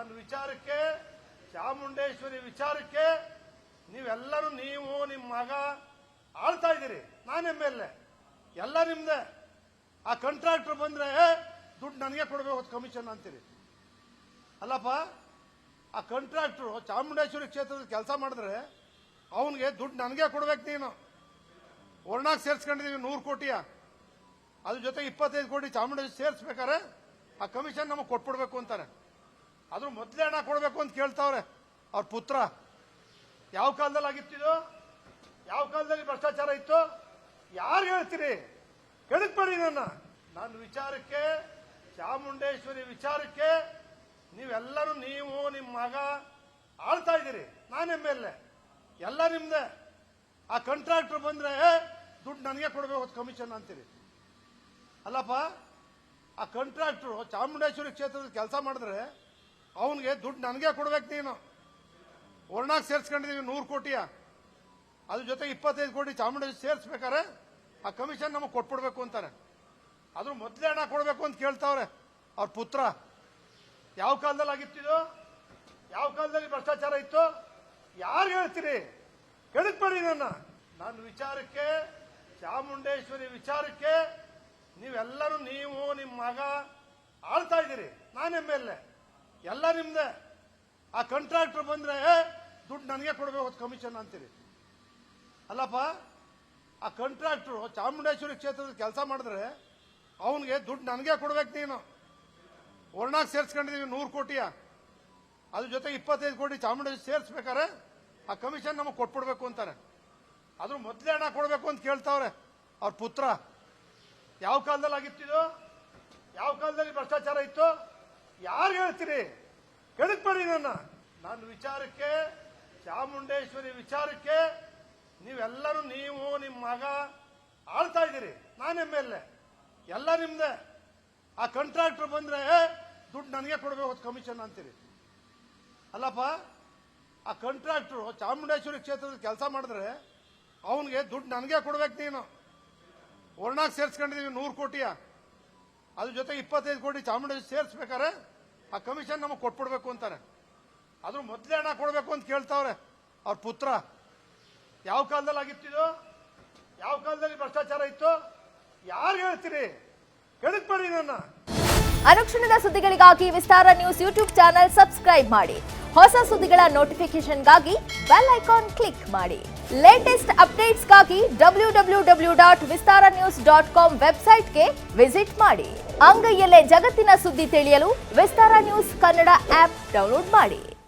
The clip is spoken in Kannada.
ನನ್ನ ವಿಚಾರಕ್ಕೆ ಚಾಮುಂಡೇಶ್ವರಿ ವಿಚಾರಕ್ಕೆ ನೀವೆಲ್ಲರೂ ನೀವು ನಿಮ್ಮ ಮಗ ಆಳ್ತಾ ಇದ್ದೀರಿ. ನಾನು MLA ಎಲ್ಲ ನಿಮ್ದೆ. ಆ ಕಾಂಟ್ರಾಕ್ಟರ್ ಬಂದ್ರೆ ದುಡ್ಡು ನನಗೆ ಕೊಡಬೇಕು ಕಮಿಷನ್ ಅಂತೀರಿ. ಅಲ್ಲಪ್ಪ, ಆ ಕಾಂಟ್ರಾಕ್ಟರ್ ಚಾಮುಂಡೇಶ್ವರಿ ಕ್ಷೇತ್ರದ ಕೆಲಸ ಮಾಡಿದ್ರೆ ಅವನಿಗೆ ದುಡ್ಡು ನನಗೆ ಕೊಡ್ಬೇಕು. ನೀನು ವರ್ಣಾಗ ಸೇರಿಸ್ಕೊಂಡಿದ್ದೀವಿ 100 ಕೋಟಿಯ, ಅದ್ರ ಜೊತೆ 25 ಕೋಟಿ ಚಾಮುಂಡೇಶ್ವರಿ ಸೇರಿಸ್ಬೇಕಾರೆ ಆ ಕಮಿಷನ್ ನಮಗೆ ಕೊಟ್ಬಿಡ್ಬೇಕು ಅಂತಾರೆ. ಅದ್ರ ಮೊದಲೇ ಹಣ ಕೊಡಬೇಕು ಅಂತ ಕೇಳ್ತಾವ್ರೆ ಅವ್ರ ಪುತ್ರ. ಯಾವ ಕಾಲದಲ್ಲಿ ಆಗಿತ್ತಿದು? ಯಾವ ಕಾಲದಲ್ಲಿ ಭ್ರಷ್ಟಾಚಾರ ಇತ್ತು? ಯಾರು ಹೇಳ್ತೀರಿ? ಕೆಳಕ್ಬೇಡಿ. ನನ್ನ ವಿಚಾರಕ್ಕೆ ಚಾಮುಂಡೇಶ್ವರಿ ವಿಚಾರಕ್ಕೆ ನೀವೆಲ್ಲರೂ ನೀವು ನಿಮ್ಮ ಮಗ ಆಳ್ತಾ ಇದ್ದೀರಿ. ನಾನು MLA ಎಲ್ಲ ನಿಮ್ದೆ. ಆ ಕಾಂಟ್ರಾಕ್ಟರ್ ಬಂದ್ರೆ ದುಡ್ಡು ನನಗೆ ಕೊಡಬೇಕು ಕಮಿಷನ್ ಅಂತೀರಿ. ಅಲ್ಲಪ್ಪ, ಆ ಕಾಂಟ್ರಾಕ್ಟರ್ ಚಾಮುಂಡೇಶ್ವರಿ ಕ್ಷೇತ್ರದ ಕೆಲಸ ಮಾಡಿದ್ರೆ ಅವನಿಗೆ ದುಡ್ಡು ನನಗೆ ಕೊಡ್ಬೇಕು. ನೀನು ವರ್ಣಾಗ ಸೇರಿಸ್ಕೊಂಡಿದ್ದೀವಿ 100 ಕೋಟಿಯ, ಅದ್ರ ಜೊತೆ 25 ಕೋಟಿ ಚಾಮುಂಡೇಶ್ವರಿ ಸೇರಿಸ್ಬೇಕಾರೆ ಆ ಕಮಿಷನ್ ನಮಗೆ ಕೊಟ್ಬಿಡ್ಬೇಕು ಅಂತಾರೆ. ಅದ್ರ ಮೊದಲೇ ಹಣ ಕೊಡಬೇಕು ಅಂತ ಕೇಳ್ತಾವ್ರೆ ಅವ್ರ ಪುತ್ರ. ಯಾವ ಕಾಲದಲ್ಲಿ ಆಗಿತ್ತಿದು? ಯಾವ ಕಾಲದಲ್ಲಿ ಭ್ರಷ್ಟಾಚಾರ ಇತ್ತು? ಯಾರು ಹೇಳ್ತೀರಿ? ಕೆಳಕ್ಬೇಡಿ. ನನ್ನ ವಿಚಾರಕ್ಕೆ ಚಾಮುಂಡೇಶ್ವರಿ ವಿಚಾರಕ್ಕೆ ನೀವೆಲ್ಲರೂ ನೀವು ನಿಮ್ಮ ಮಗ ಆಳ್ತಾ ಇದ್ದೀರಿ. ನಾನು MLA ಎಲ್ಲ ನಿಮ್ದೆ. ಆ ಕಾಂಟ್ರಾಕ್ಟರ್ ಬಂದ್ರೆ ದುಡ್ಡು ನನಗೆ ಕೊಡಬೇಕು ಕಮಿಷನ್ ಅಂತೀರಿ. ಅಲ್ಲಪ್ಪ, ಆ ಕಾಂಟ್ರಾಕ್ಟರ್ ಚಾಮುಂಡೇಶ್ವರಿ ಕ್ಷೇತ್ರದ ಕೆಲಸ ಮಾಡಿದ್ರೆ ಅವನಿಗೆ ದುಡ್ಡು ನನಗೆ ಕೊಡ್ಬೇಕು. ನೀನು ವರ್ಣಾಗ ಸೇರಿಸ್ಕೊಂಡಿದ್ದೀವಿ 100 ಕೋಟಿಯ, ಅದ್ರ ಜೊತೆ 25 ಕೋಟಿ ಚಾಮುಂಡೇಶ್ವರಿ ಸೇರಿಸ್ಬೇಕಾರೆ ಆ ಕಮಿಷನ್ ನಮಗೆ ಕೊಟ್ಬಿಡ್ಬೇಕು ಅಂತಾರೆ. ಅದ್ರ ಮೊದಲೇ ಹಣ ಕೊಡಬೇಕು ಅಂತ ಕೇಳ್ತಾವ್ರೆ ಅವ್ರ ಪುತ್ರ. ಯಾವ ಕಾಲದಲ್ಲಿ ಆಗಿತ್ತಿದು? ಯಾವ ಕಾಲದಲ್ಲಿ ಭ್ರಷ್ಟಾಚಾರ ಇತ್ತು? ಯಾರು ಹೇಳ್ತೀರಿ? ಕೆಳಕ್ಬೇಡಿ. ನನ್ನ ವಿಚಾರಕ್ಕೆ ಚಾಮುಂಡೇಶ್ವರಿ ವಿಚಾರಕ್ಕೆ ನೀವೆಲ್ಲರೂ ನೀವು ನಿಮ್ಮ ಮಗ ಆಳ್ತಾ ಇದ್ದೀರಿ. ನಾನು MLA ಎಲ್ಲ ನಿಮ್ದೆ. ಆ ಕಾಂಟ್ರಾಕ್ಟರ್ ಬಂದ್ರೆ ದುಡ್ಡು ನನಗೆ ಕೊಡಬೇಕು ಕಮಿಷನ್ ಅಂತೀರಿ. ಅಲ್ಲಪ್ಪ, ಆ ಕಾಂಟ್ರಾಕ್ಟರ್ ಚಾಮುಂಡೇಶ್ವರಿ ಕ್ಷೇತ್ರದ ಕೆಲಸ ಮಾಡಿದ್ರೆ ಅವನಿಗೆ ದುಡ್ಡು ನನಗೆ ಕೊಡ್ಬೇಕು. ನೀನು ವರ್ಣಾಗ ಸೇರಿಸ್ಕೊಂಡಿದ್ದೀವಿ 100 ಕೋಟಿಯ, ಅದ್ರ ಜೊತೆ 25 ಕೋಟಿ ಚಾಮುಂಡೇಶ್ವರಿ ಸೇರಿಸ್ಬೇಕಾರೆ ಆ ಕಮಿಷನ್ ನಮಗೆ ಕೊಟ್ಬಿಡ್ಬೇಕು ಅಂತಾರೆ. ಅದ್ರ ಮೊದಲೇ ಹಣ ಕೊಡಬೇಕು ಅಂತ ಕೇಳ್ತಾವ್ರೆ ಅವ್ರ ಪುತ್ರ. ಯಾವ ಕಾಲದಲ್ಲಿ ಆಗಿತ್ತಿದು? ಯಾವ ಕಾಲದಲ್ಲಿ ಭ್ರಷ್ಟಾಚಾರ ಇತ್ತು? ಯಾರು ಹೇಳ್ತೀರಿ? ಕೆಳಕ್ಬೇಡಿ. ಅನುಕ್ಷಣದ ಸುದ್ದಿಗಳಿಗಾಗಿ ವಿಸ್ತಾರ ನ್ಯೂಸ್ ಯೂಟ್ಯೂಬ್ ಚಾನೆಲ್ ಸಬ್ಸ್ಕ್ರೈಬ್ ಮಾಡಿ. ಹೊಸ ಸುದ್ದಿಗಳ ನೋಟಿಫಿಕೇಶನ್ಗಾಗಿ ಬೆಲ್ ಐಕಾನ್ ಕ್ಲಿಕ್ ಮಾಡಿ. ಲೇಟೆಸ್ಟ್ ಅಪ್ಡೇಟ್ಸ್ಗಾಗಿ www.vistaranews.com ವೆಬ್ಸೈಟ್ಗೆ ವಿಸಿಟ್ ಮಾಡಿ. ಅಂಗೈಯಲ್ಲೇ ಜಗತ್ತಿನ ಸುದ್ದಿ ತಿಳಿಯಲು ವಿಸ್ತಾರ ನ್ಯೂಸ್ ಕನ್ನಡ ಆಪ್ ಡೌನ್ಲೋಡ್ ಮಾಡಿ.